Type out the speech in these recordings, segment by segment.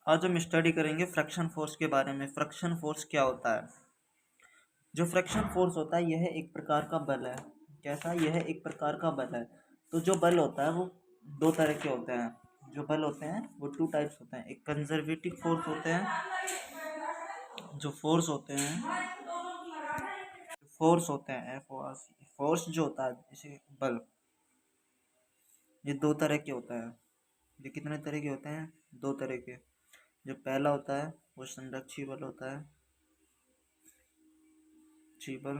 आज हम स्टडी करेंगे फ्रिक्शन फोर्स के बारे में। फ्रिक्शन फोर्स क्या होता है? जो फ्रिक्शन फोर्स होता है यह एक प्रकार का बल है। कैसा? यह एक प्रकार का बल है। तो जो बल होता है वो दो तरह के होते हैं। जो बल होते हैं वो टू टाइप्स होते हैं। एक कंजर्वेटिव फोर्स होते हैं, जो फोर्स होते हैं, फोर्स होते हैं फोर्स जो होता है जैसे बल, ये दो तरह के होता है। ये कितने तरह के होते हैं? दो तरह के। जो पहला होता है वो संरक्षी बल होता है, बल।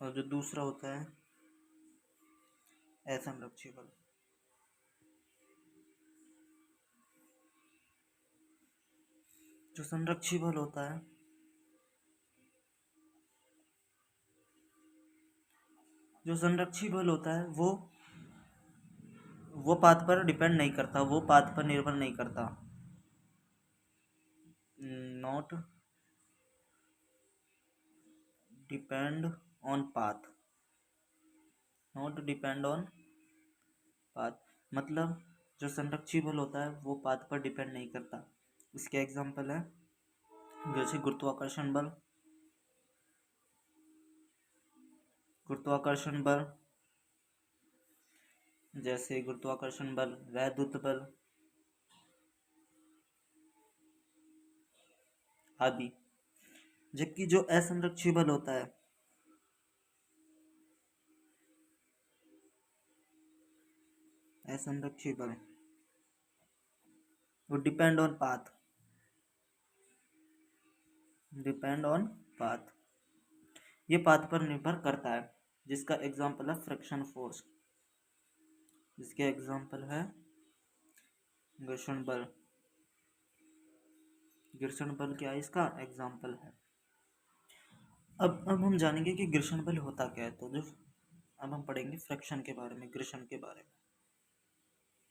और जो दूसरा होता है असंरक्षी बल। जो संरक्षी बल होता है, जो संरक्षी बल होता है वो पाथ पर डिपेंड नहीं करता, वो पाथ पर निर्भर नहीं करता। Not depend on path, not depend on path. मतलब जो संरक्षी बल होता है वो पाथ पर डिपेंड नहीं करता। इसके एग्जांपल है जैसे गुरुत्वाकर्षण बल, गुरुत्वाकर्षण बल, जैसे गुरुत्वाकर्षण बल, वैद्युत बल आदि। जबकि जो असंरक्षी बल होता है, असंरक्षी बल, वो depend on path, depend on path, ये पाथ पर निर्भर करता है। जिसका एग्जांपल है फ्रिक्शन फोर्स, जिसके एग्जांपल है घर्षण बल। घर्षण बल क्या है? इसका एग्जांपल है। अब हम जानेंगे कि घर्षण बल होता क्या है। तो जो अब हम पढ़ेंगे फ्रिक्शन के बारे में, घर्षण के बारे में।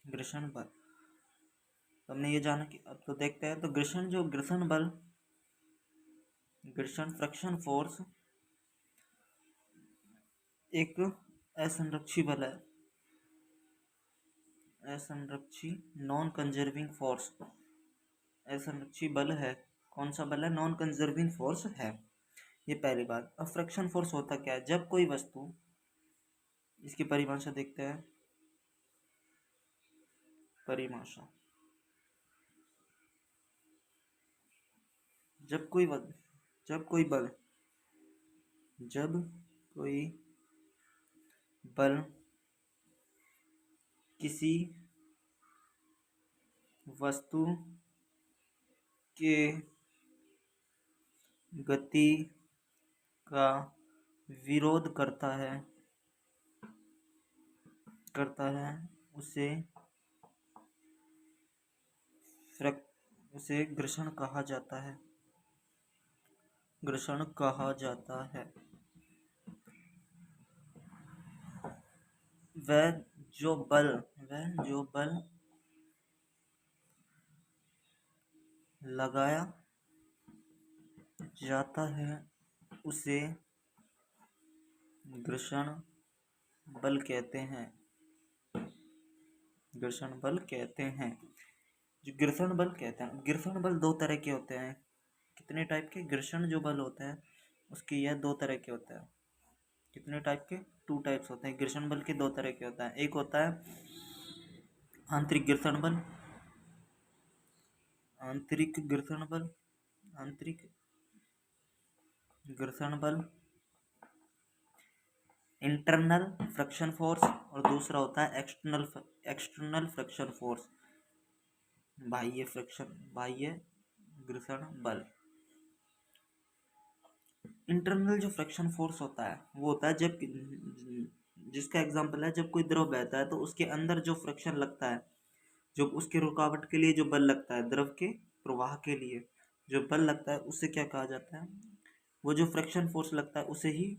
घर्षण बल तो हमने ये जाना कि अब तो देखते हैं। तो घर्षण बल, घर्षण फ्रिक्शन फोर्स एक असंरक्षी बल है, असंरक्षी नॉन कंजर्विंग फोर्स, असंरक्षी बल है। कौन सा बल है? नॉन कंजर्विंग फोर्स है। ये पहली बात। अब फ्रिक्शन फोर्स होता क्या है? जब कोई वस्तु, इसकी परिभाषा देखते हैं। परिभाषा, जब कोई बल, जब कोई बल, जब कोई बल किसी वस्तु के गति का विरोध करता है, उसे उसे घर्षण कहा जाता है, घर्षण कहा जाता है। वह जो बल लगाया जाता है उसे घर्षण बल कहते हैं, घर्षण बल कहते हैं। जो घर्षण बल कहते हैं, घर्षण बल दो तरह के होते हैं। कितने टाइप के? घर्षण जो बल होते हैं उसके यह दो तरह के होते हैं। कितने टाइप के? टू टाइप्स होते हैं। घर्षण बल के दो तरह के होता है। एक होता है आंतरिक घर्षण बल, आंतरिक घर्षण बल, आंतरिक घर्षण बल, इंटरनल फ्रिक्शन फोर्स। और दूसरा होता है एक्सटर्नल फ्रिक्शन फोर्स, बाह्य घर्षण बल। इंटरनल जो फ्रिक्शन फोर्स होता है वो होता है जब, जिसका एग्जांपल है जब कोई द्रव बहता है तो उसके अंदर जो फ्रिक्शन लगता है, जो उसके रुकावट के लिए जो बल लगता है, द्रव के प्रवाह के लिए जो बल लगता है उसे क्या कहा जाता है? वो जो फ्रिक्शन फोर्स लगता है उसे ही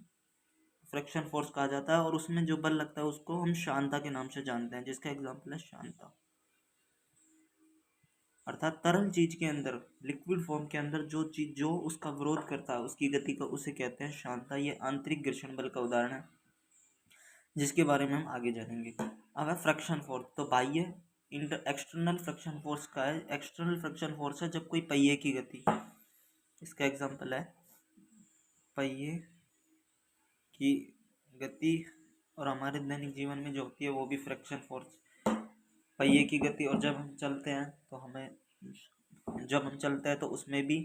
फ्रिक्शन फोर्स कहा जाता है। और उसमें जो बल लगता है उसको हम शांता के नाम से जानते हैं, जिसका एग्जांपल है शांता। अर्थात तरल चीज के अंदर, लिक्विड फॉर्म के अंदर जो चीज जो उसका विरोध करता है उसकी गति का, उसे कहते हैं शांता। ये आंतरिक घर्षण बल का उदाहरण है, जिसके बारे में हम आगे जानेंगे। अब है फ्रिक्शन फोर्स। तो बाह्य एक्सटर्नल फ्रिक्शन फोर्स का है, एक्सटर्नल फ्रिक्शन फोर्स है जब कोई पहिए की गति, इसका एग्जांपल है पहिए की गति, और हमारे दैनिक जीवन में जो होती है वो भी फ्रिक्शन फोर्स, पहिए की गति। और जब हम चलते हैं तो उसमें भी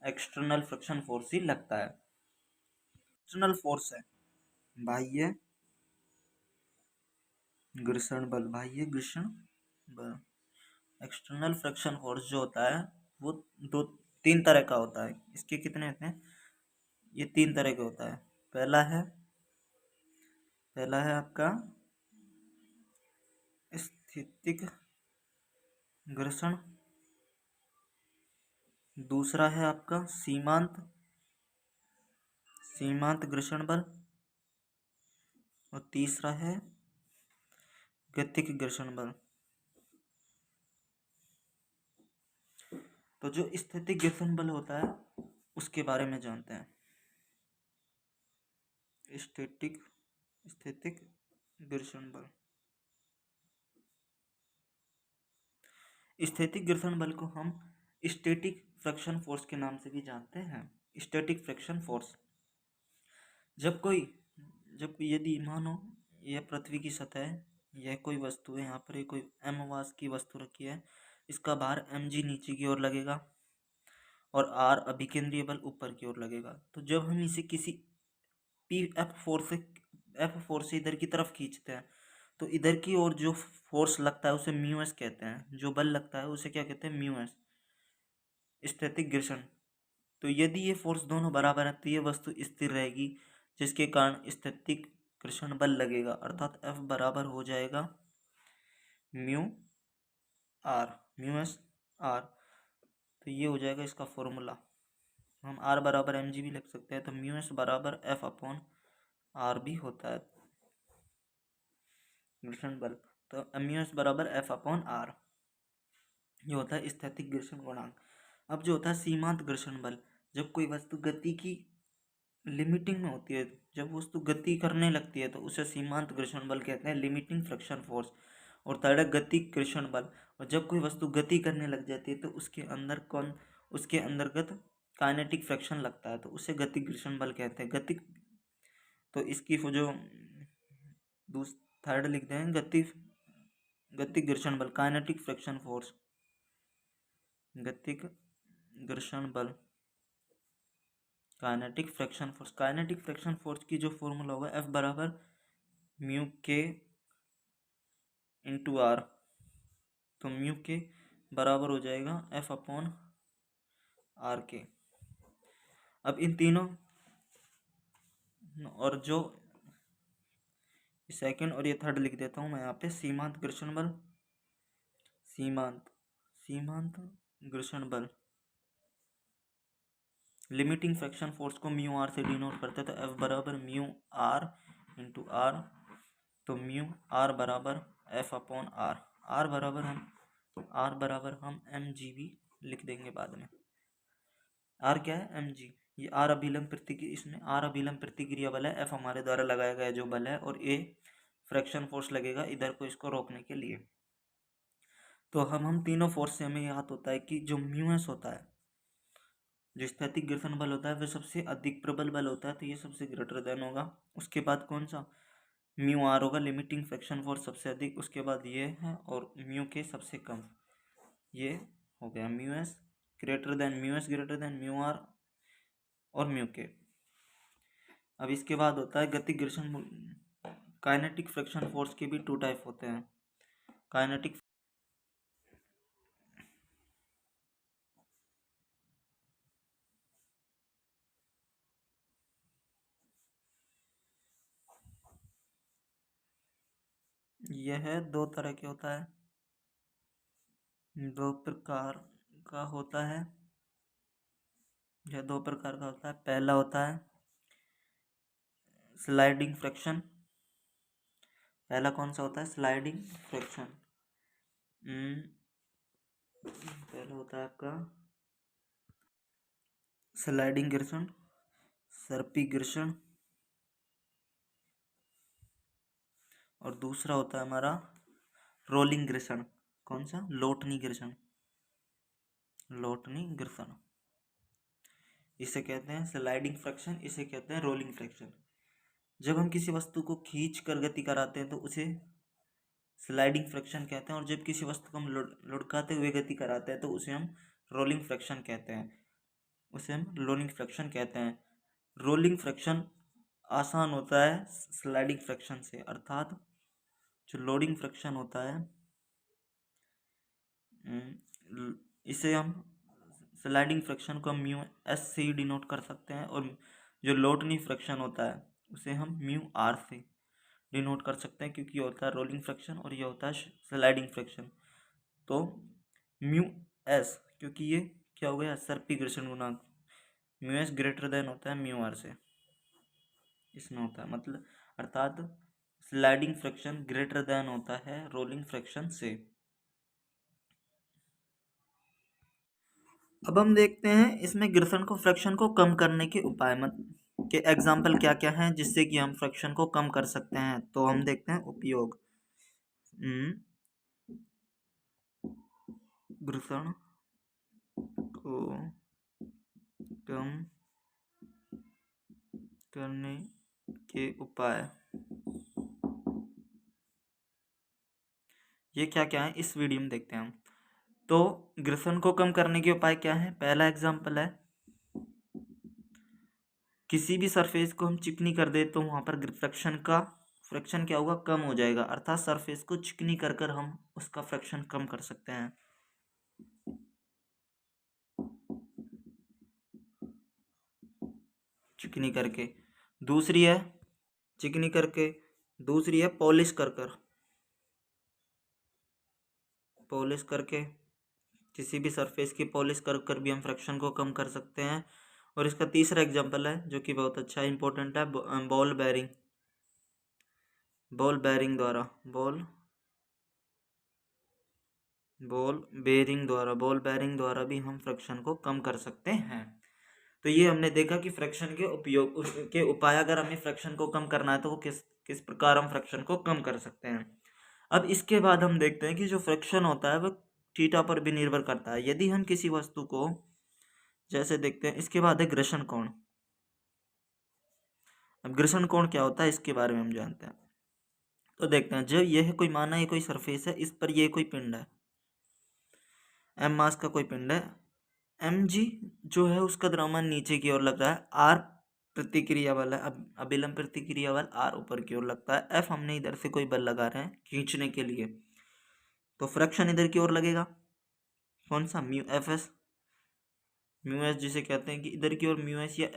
एक्सटर्नल फ्रिक्शन फोर्स ही लगता है। एक्सटर्नल फोर्स है बाह्य घर्षण बल, बाह्य घर्षण बल। एक्सटर्नल फ्रिक्शन फोर्स जो होता है वो तीन तरह का होता है। इसके कितने होते हैं? ये तीन तरह के होता है। पहला है आपका स्थितिक घर्षण, दूसरा है आपका सीमांत घर्षण बल, और तीसरा है गतिक घर्षण बल। तो जो स्थितिक घर्षण बल होता है उसके बारे में जानते हैं। स्थितिक घर्षण बल, स्थितिक घर्षण बल को हम स्टैटिक फ्रिक्शन फोर्स के नाम से भी जानते हैं। स्टैटिक फ्रिक्शन फोर्स जब यदि मानो यह पृथ्वी की सतह है, यह कोई वस्तु है, यहाँ पर ये कोई m वास की वस्तु रखी है, इसका भार mg नीचे की ओर लगेगा और r अभिकेंद्रीय बल ऊपर की ओर लगेगा। तो जब हम इसे किसी एफ फोर्स से इधर की तरफ खींचते हैं तो इधर की ओर जो फोर्स लगता है उसे म्यू एस कहते हैं, जो बल लगता है उसे क्या कहते हैं? म्यू एस, स्टैटिक घर्षण। तो यदि ये फोर्स दोनों बराबर है तो ये वस्तु स्थिर रहेगी, जिसके कारण स्टैटिक घर्षण बल लगेगा, अर्थात F बराबर हो जाएगा म्यू एस आर। तो ये हो जाएगा इसका फॉर्मूला। हम R बराबर mg भी लिख सकते हैं, तो म्यू एस बराबर F अपॉन आर भी होता है घर्षण बल। तो म्यू एस बराबर F अपॉन आर, ये होता है स्थैतिक घर्षण गुणांक। अब जो होता है सीमांत घर्षण बल, जब कोई वस्तु गति की लिमिटिंग में होती है, जब वस्तु गति करने लगती है तो उसे सीमांत घर्षण बल कहते हैं, लिमिटिंग फ्रिक्शन फोर्स। और थर्ड है गतिक घर्षण बल, और जब कोई वस्तु गति करने लग जाती है तो उसके अंतर्गत काइनेटिक फ्रिक्शन लगता है, तो उसे गतिक घर्षण बल कहते हैं। तो इसकी जो थर्ड लिखते हैं गतिक घर्षण बल, काइनेटिक फ्रिक्शन फोर्स, गतिक घर्षण बल, काइनेटिक फ्रिक्शन फोर्स की जो फॉर्मूला होगा F बराबर म्यू के इंटू आर। तो म्यू के बराबर हो जाएगा F अपॉन आर के। अब इन तीनों, और जो सेकंड और ये थर्ड लिख देता हूँ मैं यहाँ पे, सीमांत घर्षण बल, सीमांत घर्षण बल, लिमिटिंग फ्रिक्शन फोर्स को म्यू आर से डिनोट करते हैं। तो F बराबर म्यू आर इंटू आर, तो म्यू आर बराबर F अपॉन आर। आर बराबर हम एम जी भी लिख देंगे बाद में। आर क्या है? M G. ये आर अभिलंब प्रतिक्रिया, इसमें आर अभिलंब प्रतिक्रिया बल है, F हमारे द्वारा लगाया गया जो बल है, और ए फ्रिक्शन फोर्स लगेगा इधर को इसको रोकने के लिए। तो हम तीनों फोर्स से हमें याद होता है कि जो म्यू एस होता है, जो स्थैतिक घर्षण बल होता है, वह सबसे अधिक प्रबल बल होता है, तो ये सबसे ग्रेटर देन होगा। उसके बाद कौन सा? म्यू आर होगा, लिमिटिंग फ्रिक्शन फोर्स सबसे अधिक, उसके बाद ये है, और म्यू के सबसे कम। ये हो गया mu S greater than mu R और म्यू के। अब इसके बाद होता है गतिक घर्षण। काइनेटिक फ्रिक्शन फोर्स के भी टू टाइप होते हैं। काइनेटिक, यह है दो तरह के होता है, दो प्रकार का होता है। यह दो प्रकार का होता है। पहला होता है स्लाइडिंग फ्रिक्शन। पहला कौन सा होता है? Sliding friction. पहला होता है आपका स्लाइडिंग घर्षण, सर्पी घर्षण, और दूसरा होता है हमारा रोलिंग घर्षण। कौन सा? लोटनी घर्षण, लोटनी घर्षण। इसे कहते हैं स्लाइडिंग फ्रैक्शन, इसे कहते हैं रोलिंग फ्रैक्शन। जब हम किसी वस्तु को खींच कर गति कराते हैं तो उसे स्लाइडिंग फ्रैक्शन कहते हैं, और जब किसी वस्तु को हम लुढ़काते हुए गति कराते हैं तो उसे हम रोलिंग फ्रैक्शन कहते हैं, उसे हम रोलिंग फ्रैक्शन कहते हैं। रोलिंग फ्रैक्शन आसान होता है स्लाइडिंग फ्रैक्शन से, अर्थात जो लोडिंग फ्रैक्शन होता है इसे हम स्लाइडिंग फ्रैक्शन को हम म्यू एस से ही डिनोट कर सकते हैं, और जो लोटनी फ्रैक्शन होता है उसे हम म्यू आर से डिनोट कर सकते हैं, क्योंकि ये होता है रोलिंग फ्रैक्शन और ये होता है स्लाइडिंग फ्रैक्शन। तो म्यू एस, क्योंकि ये क्या हो गया, सर्पी घर्षण गुणांक, म्यू एस ग्रेटर देन होता है म्यू आर से, इसमें होता है मतलब, अर्थात स्लाइडिंग फ्रैक्शन ग्रेटर देन होता है रोलिंग फ्रैक्शन से। अब हम देखते हैं इसमें घर्षण को फ्रैक्शन को कम करने के उपाय के एग्जाम्पल क्या क्या हैं जिससे कि हम फ्रैक्शन को कम कर सकते हैं। तो हम देखते हैं उपयोग। घर्षण को कम करने के उपाय ये क्या क्या है इस वीडियो में देखते हैं हम। तो घर्षण को कम करने के उपाय क्या है? पहला एग्जाम्पल है, किसी भी सरफेस को हम चिकनी कर दे तो वहां पर फ्रैक्शन क्या होगा, कम हो जाएगा, अर्थात सरफेस को चिकनी कर कर हम उसका फ्रैक्शन कम कर सकते हैं। चिकनी करके। दूसरी है चिकनी करके, दूसरी है पॉलिश कर कर, पॉलिश करके किसी भी सरफेस की पॉलिश कर कर भी हम फ्रैक्शन को कम कर सकते हैं। और इसका तीसरा एग्जांपल है जो कि बहुत अच्छा इंपॉर्टेंट है, बॉल बेयरिंग, बॉल बेयरिंग द्वारा, बॉल बेयरिंग द्वारा भी हम फ्रैक्शन को कम कर सकते हैं। तो ये हमने देखा कि फ्रैक्शन के उपयोग के उपाय, अगर हमें फ्रैक्शन को कम करना है तो वो किस किस प्रकार हम फ्रैक्शन को कम कर सकते हैं। अब इसके बाद हम देखते हैं कि जो फ्रैक्शन होता है वो थीटा पर भी निर्भर करता है। यदि हम किसी वस्तु को, जैसे देखते हैं, इसके बाद है घर्षण कोण। अब घर्षण कोण क्या होता है इसके बारे में हम जानते हैं। तो देखते हैं, जब यह कोई, माना ये कोई सरफेस है, इस पर यह कोई पिंड है, एम मास का कोई पिंड है, एम जी जो है उसका द्रव्यमान नीचे की ओर लग रहा है, आर प्रतिक्रिया बल है, अभिलंब प्रतिक्रिया बल आर ऊपर की ओर लगता है, एफ हमने इधर से कोई बल लगा रहे हैं खींचने के लिए, तो फ्रैक्शन इधर की ओर लगेगा, कौन सा, mu F S, mu S जिसे कहते हैं कि इधर की ओर म्यू एस या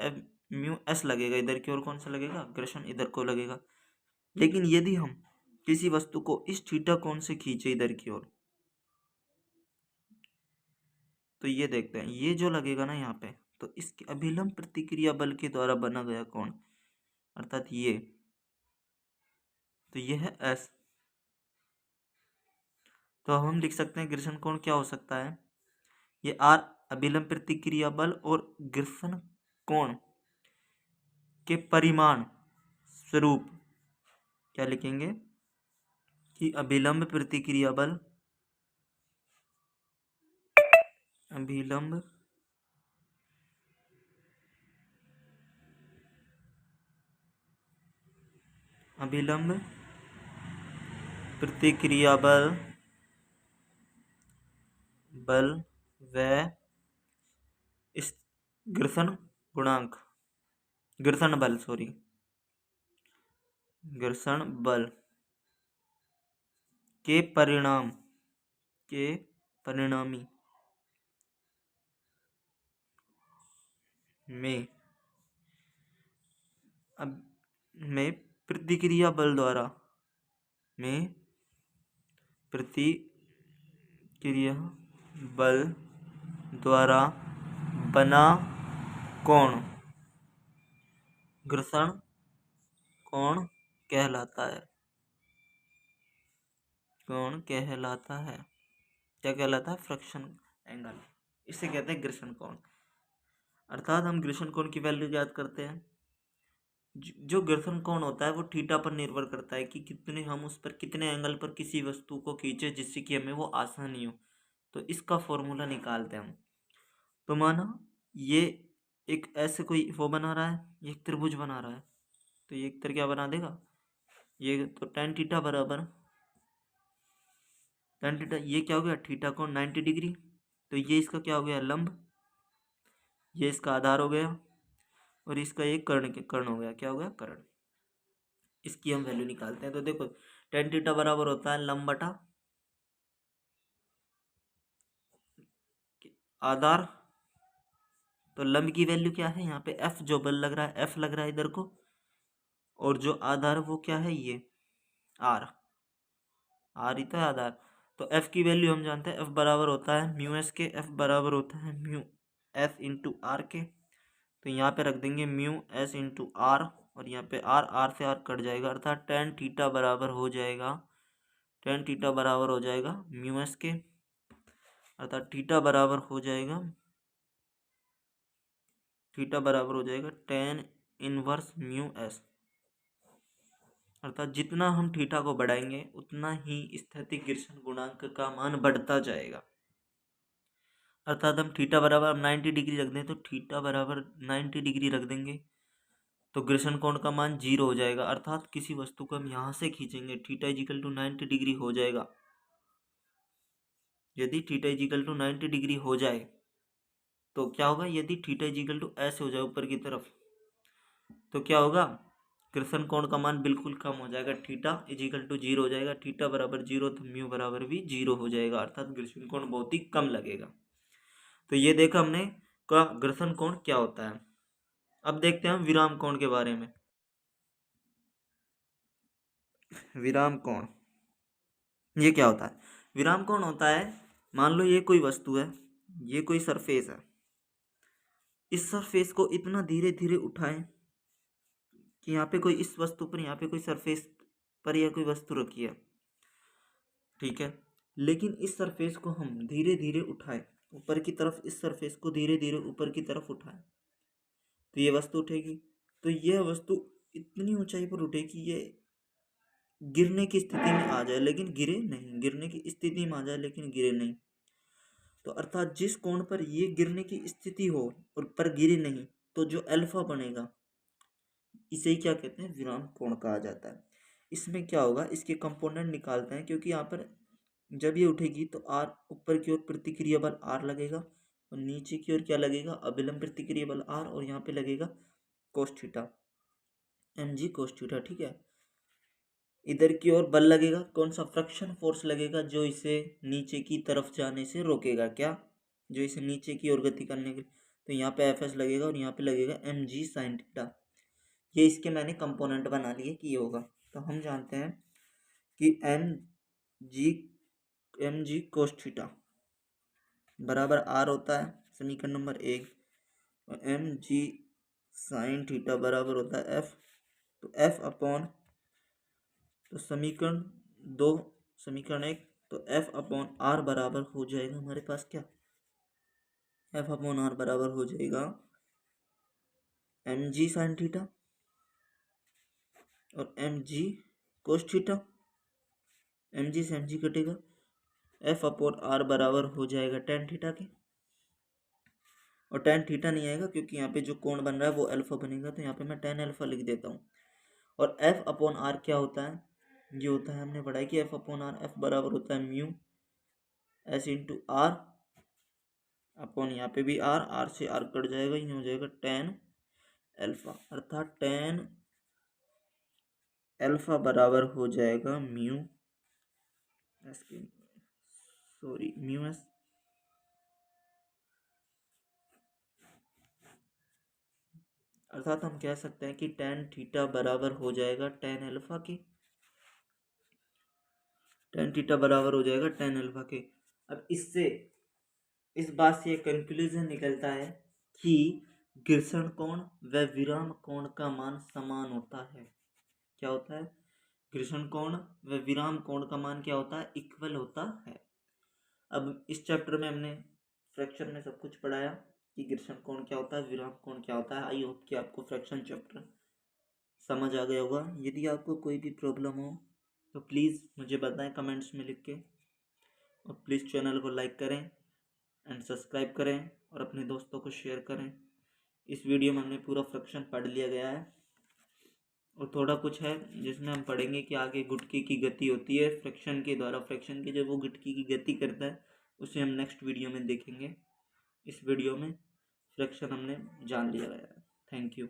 म्यू एस लगेगा, इधर की ओर कौन सा लगेगा, घर्षण इधर को लगेगा। लेकिन यदि हम किसी वस्तु को इस थीटा कोण से खींचे इधर की ओर, तो ये देखते हैं, ये जो लगेगा ना यहाँ पे, तो इसके अभिलंब प्रतिक्रिया बल के द्वारा बना गया कोण, अर्थात ये, तो ये है एस। तो हम लिख सकते हैं घर्षण कोण क्या हो सकता है, ये आर अभिलंब प्रतिक्रिया बल और घर्षण कोण के परिमाण स्वरूप क्या लिखेंगे कि अभिलंब प्रतिक्रिया बल, अभिलंब प्रतिक्रिया बल व इस घर्षण गुणांक, घर्षण बल के परिणामी में प्रतिक्रिया बल द्वारा बना कोण घर्षण कोण कहलाता है। क्या कहलाता है, फ्रैक्शन एंगल, इसे कहते हैं घर्षण कोण। अर्थात हम घर्षण कोण की वैल्यू याद करते हैं, जो घर्षण कोण होता है वो थीटा पर निर्भर करता है कि कितने हम उस पर कितने एंगल पर किसी वस्तु को खींचे जिससे कि हमें वो आसानी हो। तो इसका फॉर्मूला निकालते हैं हम। तो माना ये एक ऐसे कोई वो बना रहा है, ये एक त्रिभुज बना रहा है, तो ये एक क्या बना देगा, ये तो tan थीटा बराबर tan थीटा, ये क्या हो गया थीटा कोण 90 डिग्री। तो ये इसका क्या हो गया लंब, ये इसका आधार हो गया, और इसका एक कर्ण हो गया, क्या हो गया कर्ण। इसकी हम वैल्यू निकालते हैं। तो देखो tan थीटा बराबर होता है लंब बटा आधार। तो लंब की वैल्यू क्या है, यहाँ पे एफ जो बल लग रहा है, एफ लग रहा है इधर को, और जो आधार वो क्या है ये आर, आर ही तो है आधार। तो एफ की वैल्यू हम जानते हैं, एफ बराबर होता है म्यू एस के, एफ बराबर होता है म्यू एस इंटू आर के। तो यहाँ पे रख देंगे म्यू एस इंटू आर, और यहाँ पे आर, आर से आर कट जाएगा, अर्थात tan थीटा बराबर हो जाएगा, tan थीटा बराबर हो जाएगा म्यू एस के, अर्थात थीटा बराबर हो जाएगा, थीटा बराबर हो जाएगा tan इनवर्स म्यू एस। अर्थात जितना हम थीटा को बढ़ाएंगे उतना ही स्थैतिक घर्षण गुणांक का मान बढ़ता जाएगा। अर्थात हम थीटा बराबर 90 डिग्री रख दें, तो थीटा बराबर 90 डिग्री रख देंगे तो घर्षण कोण का मान 0 हो जाएगा। अर्थात किसी वस्तु को हम यहाँ से खींचेंगे, थीटा इजिकल टू 90 डिग्री हो जाएगा। यदि थीटा इजिकल टू 90 डिग्री हो जाए तो क्या होगा, यदि थीटा इजिकल टू ऐसे हो जाए ऊपर की तरफ, तो क्या होगा, घर्षण कोण का मान बिल्कुल कम हो जाएगा, थीटा इजिकल टू 0 हो जाएगा। थीटा बराबर 0 तो म्यू बराबर भी 0 हो जाएगा, अर्थात घर्षण कोण बहुत ही कम लगेगा। तो ये देखा हमने का घर्षण कोण क्या होता है। अब देखते हैं हम विराम कोण के बारे में। विराम कोण ये क्या होता है, विराम कोण होता है, मान लो ये कोई वस्तु है, ये कोई सरफेस है, इस सरफेस को इतना धीरे धीरे उठाएं कि यहाँ पे कोई, इस वस्तु पर यहाँ पे कोई सरफेस पर या कोई वस्तु रखी है, ठीक है, लेकिन इस सरफेस को हम धीरे धीरे उठाएं ऊपर की तरफ, इस सरफेस को धीरे धीरे ऊपर की तरफ उठाएं तो ये वस्तु उठेगी। तो यह वस्तु इतनी ऊंचाई पर उठे कि ये गिरने की स्थिति में आ जाए लेकिन गिरे नहीं, गिरने की स्थिति में आ जाए लेकिन गिरे नहीं। तो अर्थात जिस कोण पर ये गिरने की स्थिति हो और पर गिरे नहीं, तो जो अल्फा बनेगा इसे ही क्या कहते हैं, विराम कोण कहा जाता है। इसमें क्या होगा, इसके कंपोनेंट निकालते हैं, क्योंकि यहाँ पर जब ये उठेगी तो आर ऊपर की ओर प्रतिक्रिया बल आर लगेगा, और नीचे की ओर क्या लगेगा, अभिलंब प्रतिक्रिया बल आर, और यहाँ पे लगेगा cos theta, M G cos theta, ठीक है। इधर की ओर बल लगेगा, कौन सा, फ्रिक्शन फोर्स लगेगा, जो इसे नीचे की तरफ जाने से रोकेगा, क्या, जो इसे नीचे की ओर गति करने के, तो यहाँ पे एफ एस लगेगा, और यहाँ पे लगेगा एम जी साइन थीटा। ये इसके मैंने कंपोनेंट बना लिए कि ये होगा। तो हम जानते हैं कि G M G cos theta बराबर आर होता है, समीकरण नंबर 1, और एम जी साइन थीटा बराबर होता है एफ। तो एफ अपॉन, तो समीकरण 2, समीकरण 1, तो एफ अपॉन आर बराबर हो जाएगा हमारे पास क्या, एफ अपॉन आर बराबर हो जाएगा एम जी साइन थीटा और M G cos theta, M G से एम जी कटेगा, एफ अपॉन आर बराबर हो जाएगा tan थीटा के, और tan थीटा नहीं आएगा क्योंकि यहाँ पे जो कोण बन रहा है वो अल्फा बनेगा, तो यहाँ पे मैं tan अल्फा लिख देता हूँ। और एफ अपॉन आर क्या होता है, ये होता है, हमने पढ़ा कि एफ अपॉन आर, एफ बराबर होता है mu S into R upon, यहाँ पे भी आर, आर से आर कट जाएगा, ये हो जाएगा tan अल्फा, अर्थात tan अल्फा बराबर हो जाएगा म्यू एस के, सॉरी म्यू एस, अर्थात हम कह सकते हैं कि tan थीटा बराबर हो जाएगा tan अल्फा के, tan थीटा बराबर हो जाएगा tan अल्फा के। अब इससे, इस बात से कंक्लूजन निकलता है कि घर्षण कोण व विराम कोण का मान समान होता है। क्या होता है, घर्षण कोण व विराम कोण का मान क्या होता है, इक्वल होता है। अब इस चैप्टर में हमने फ्रैक्शन में सब कुछ पढ़ाया कि घर्षण कोण क्या होता है, विराम कोण क्या होता है। आई होप कि आपको फ्रैक्शन चैप्टर समझ आ गया होगा। यदि आपको कोई भी प्रॉब्लम हो तो प्लीज़ मुझे बताएं कमेंट्स में लिख के, और प्लीज़ चैनल को लाइक करें एंड सब्सक्राइब करें और अपने दोस्तों को शेयर करें। इस वीडियो में हमने पूरा फ्रैक्शन पढ़ लिया गया है, और थोड़ा कुछ है जिसमें हम पढ़ेंगे कि आगे गुटके की गति होती है फ्रैक्शन के द्वारा। फ्रैक्शन की जब वो गुटके की गति करता है उसे हम नेक्स्ट वीडियो में देखेंगे। इस वीडियो में फ्रैक्शन हमने जान लिया गया है। Thank you.